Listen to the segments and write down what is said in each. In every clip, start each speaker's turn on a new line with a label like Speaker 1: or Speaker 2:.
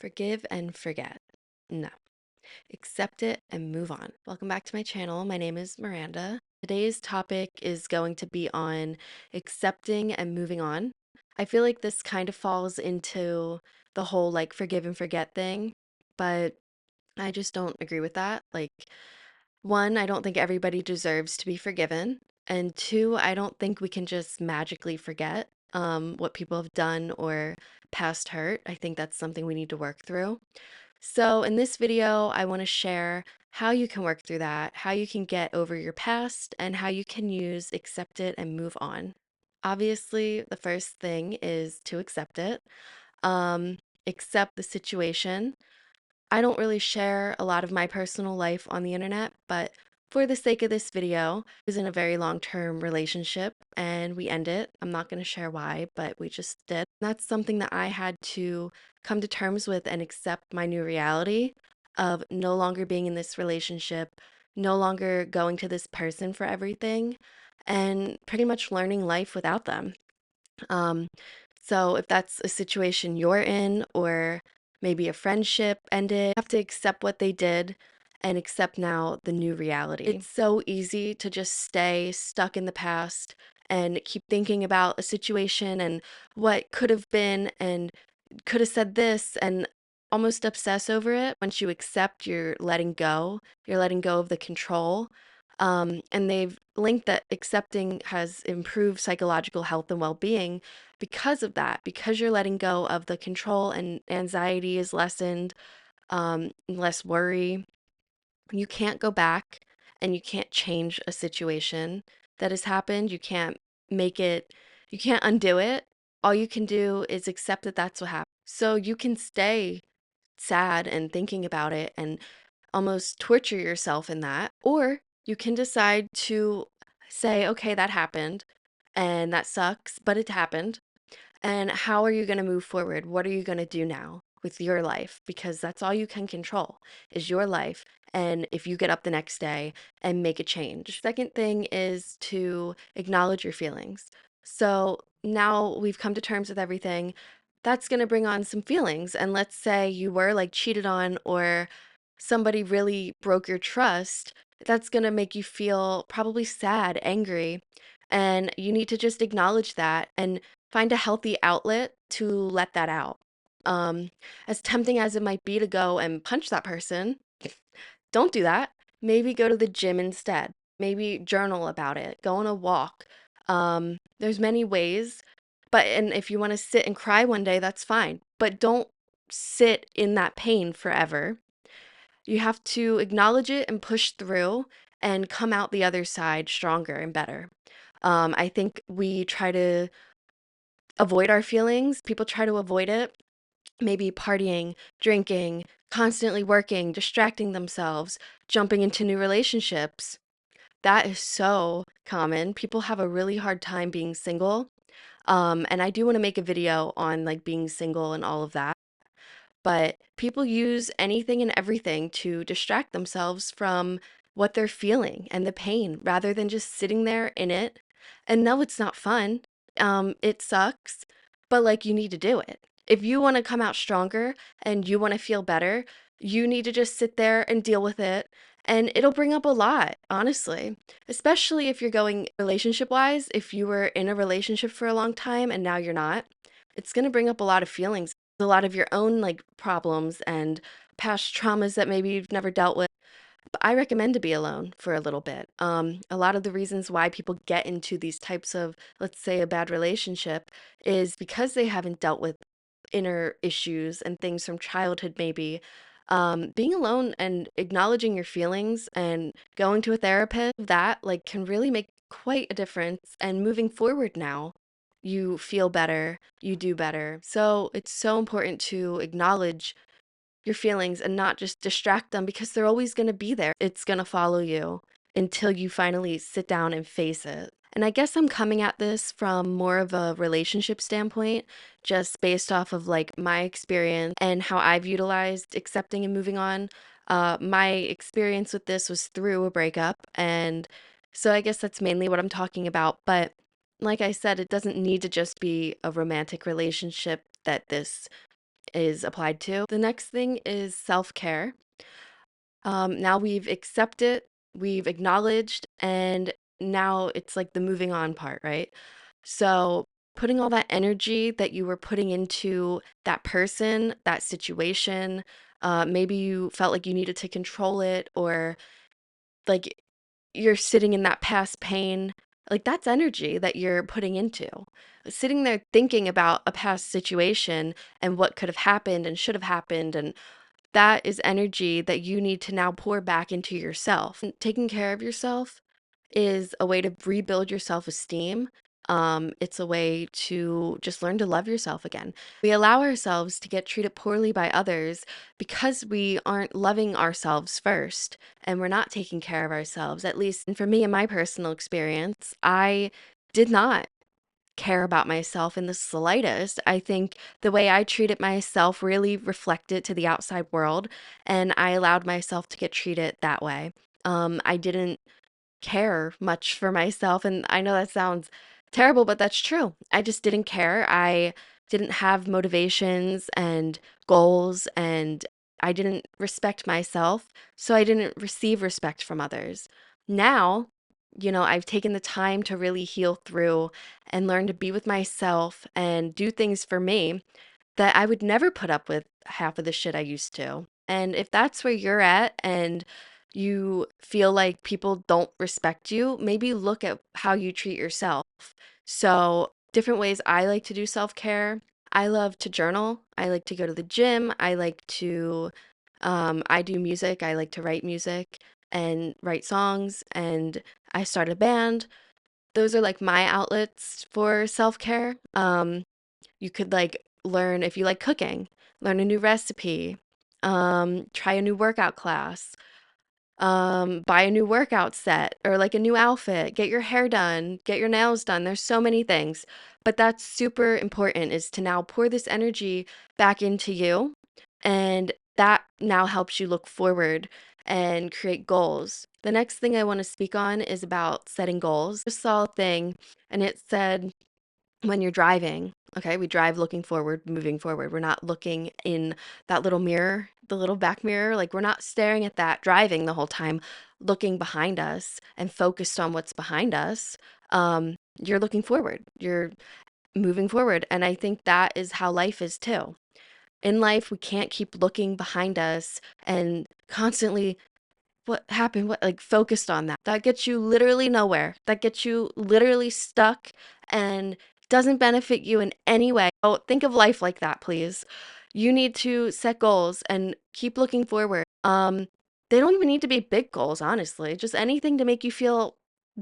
Speaker 1: Forgive and forget. No. Accept it and move on. Welcome back to my channel. My name is Miranda. Today's topic is going to be on accepting and moving on. I feel like this kind of falls into the whole like forgive and forget thing, but I just don't agree with that. Like, one, I don't think everybody deserves to be forgiven. And two, I don't think we can just magically forget what people have done or past hurt. I think that's something we need to work through. So, in this video, I want to share how you can work through that, how you can get over your past, and how you can use accept it and move on. Obviously, the first thing is to accept it, um, accept the situation. I don't really share a lot of my personal life on the internet, but for the sake of this video, I was in a very long-term relationship and we ended. I'm not going to share why, but we just did. That's something that I had to come to terms with and accept my new reality of no longer being in this relationship, no longer going to this person for everything, and pretty much learning life without them. Um, so if that's a situation you're in, or maybe a friendship ended, you have to accept what they did and accept now the new reality. It's so easy to just stay stuck in the past and keep thinking about a situation and what could have been and could have said this and almost obsess over it. Once you accept, you're letting go. You're letting go of the control. And they've linked that accepting has improved psychological health and well-being because of that, because you're letting go of the control and anxiety is lessened, less worry. You can't go back and you can't change a situation that has happened. You can't make it, you can't undo it. All you can do is accept that that's what happened. So you can stay sad and thinking about it and almost torture yourself in that. Or you can decide to say, okay, that happened and that sucks, but it happened. And how are you going to move forward? What are you going to do now with your life? Because that's all you can control is your life. And if you get up the next day and make a change. Second thing is to acknowledge your feelings. So now we've come to terms with everything. That's going to bring on some feelings. And let's say you were like cheated on or somebody really broke your trust. That's going to make you feel probably sad, angry. And you need to just acknowledge that and find a healthy outlet to let that out. Um, as tempting as it might be to go and punch that person, don't do that. Maybe go to the gym instead. Maybe journal about it. Go on a walk. There's many ways, but and if you want to sit and cry one day, that's fine. But don't sit in that pain forever. You have to acknowledge it and push through and come out the other side stronger and better. I think we try to avoid our feelings. People try to avoid it, maybe partying, drinking, constantly working, distracting themselves, jumping into new relationships. That is so common. People have a really hard time being single. And I do want to make a video on like being single and all of that. But people use anything and everything to distract themselves from what they're feeling and the pain rather than just sitting there in it. And no, it's not fun. It sucks, but like you need to do it. If you want to come out stronger and you want to feel better, you need to just sit there and deal with it. And it'll bring up a lot, honestly, especially if you're going relationship wise. If you were in a relationship for a long time and now you're not, it's going to bring up a lot of feelings, a lot of your own like problems and past traumas that maybe you've never dealt with. But I recommend to be alone for a little bit. A lot of the reasons why people get into these types of, let's say, a bad relationship is because they haven't dealt with inner issues and things from childhood, maybe. Being alone and acknowledging your feelings and going to a therapist, that like can really make quite a difference. And moving forward now, you feel better, you do better. So it's so important to acknowledge your feelings and not just distract them because they're always going to be there. It's going to follow you until you finally sit down and face it. And I guess I'm coming at this from more of a relationship standpoint, just based off of like my experience and how I've utilized accepting and moving on. My experience with this was through a breakup. And so I guess that's mainly what I'm talking about. But like I said, it doesn't need to just be a romantic relationship that this is applied to. The next thing is self-care. Now we've accepted, we've acknowledged, and now it's like the moving on part, right? So putting all that energy that you were putting into that person, that situation, maybe you felt like you needed to control it, or like you're sitting in that past pain, like that's energy that you're putting into. Sitting there thinking about a past situation and what could have happened and should have happened, and that is energy that you need to now pour back into yourself. And taking care of yourself is a way to rebuild your self-esteem. It's a way to just learn to love yourself again. We allow ourselves to get treated poorly by others because we aren't loving ourselves first and we're not taking care of ourselves. At least, and for me, in my personal experience, I did not care about myself in the slightest. I think the way I treated myself really reflected to the outside world, and I allowed myself to get treated that way. I didn't care much for myself, and I know that sounds terrible, but that's true. I just didn't care. I didn't have motivations and goals, and I didn't respect myself, so I didn't receive respect from others. Now, I've taken the time to really heal through and learn to be with myself and do things for me that I would never put up with half of the shit I used to. And if that's where you're at and you feel like people don't respect you, maybe look at how you treat yourself. So, different ways I like to do self-care. I love to journal. I like to go to the gym. I do music. I like to write music and write songs, and I started a band. Those are like my outlets for self-care. You could like learn if you like cooking, learn a new recipe, try a new workout class, buy a new workout set or like a new outfit, get your hair done, get your nails done. There's so many things. But that's super important is to now pour this energy back into you. And that now helps you look forward and create goals. The next thing I want to speak on is about setting goals. I saw a thing and it said, when you're driving, okay, we drive looking forward, moving forward. We're not looking in that little mirror, the little back mirror. Like we're not staring at that driving the whole time, looking behind us and focused on what's behind us. You're looking forward, you're moving forward. And I think that is how life is too. In life, we can't keep looking behind us and constantly what happened? What like, focused on that. That gets you literally nowhere. That gets you literally stuck and doesn't benefit you in any way. Oh, think of life like that, please. You need to set goals and keep looking forward. They don't even need to be big goals, honestly. Just anything to make you feel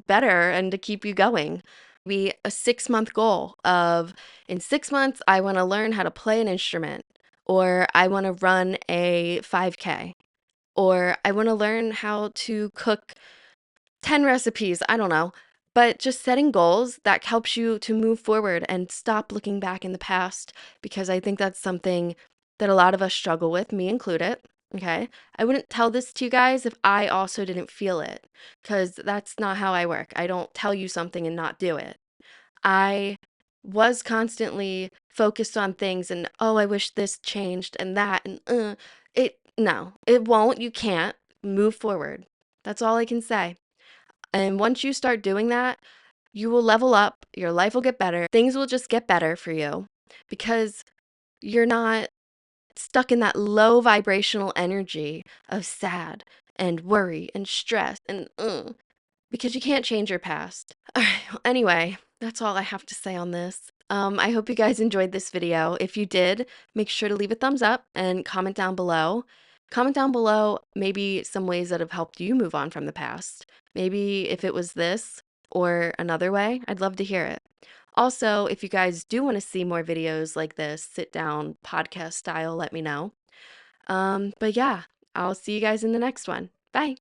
Speaker 1: better and to keep you going. Be a 6-month goal of in 6 months, I want to learn how to play an instrument, or I want to run a 5K, or I want to learn how to cook 10 recipes. I don't know. But just setting goals that helps you to move forward and stop looking back in the past, because I think that's something that a lot of us struggle with, me included. Okay. I wouldn't tell this to you guys if I also didn't feel it, because that's not how I work. I don't tell you something and not do it. I was constantly focused on things and, oh, I wish this changed and that and no, it won't. You can't move forward. That's all I can say. And once you start doing that, you will level up, your life will get better. Things will just get better for you because you're not stuck in that low vibrational energy of sad and worry and stress and because you can't change your past. All right, well, anyway, that's all I have to say on this. I hope you guys enjoyed this video. If you did, make sure to leave a thumbs up and comment down below. Comment down below maybe some ways that have helped you move on from the past. Maybe if it was this or another way, I'd love to hear it. Also, if you guys do want to see more videos like this, sit down podcast style, let me know. But yeah, I'll see you guys in the next one. Bye.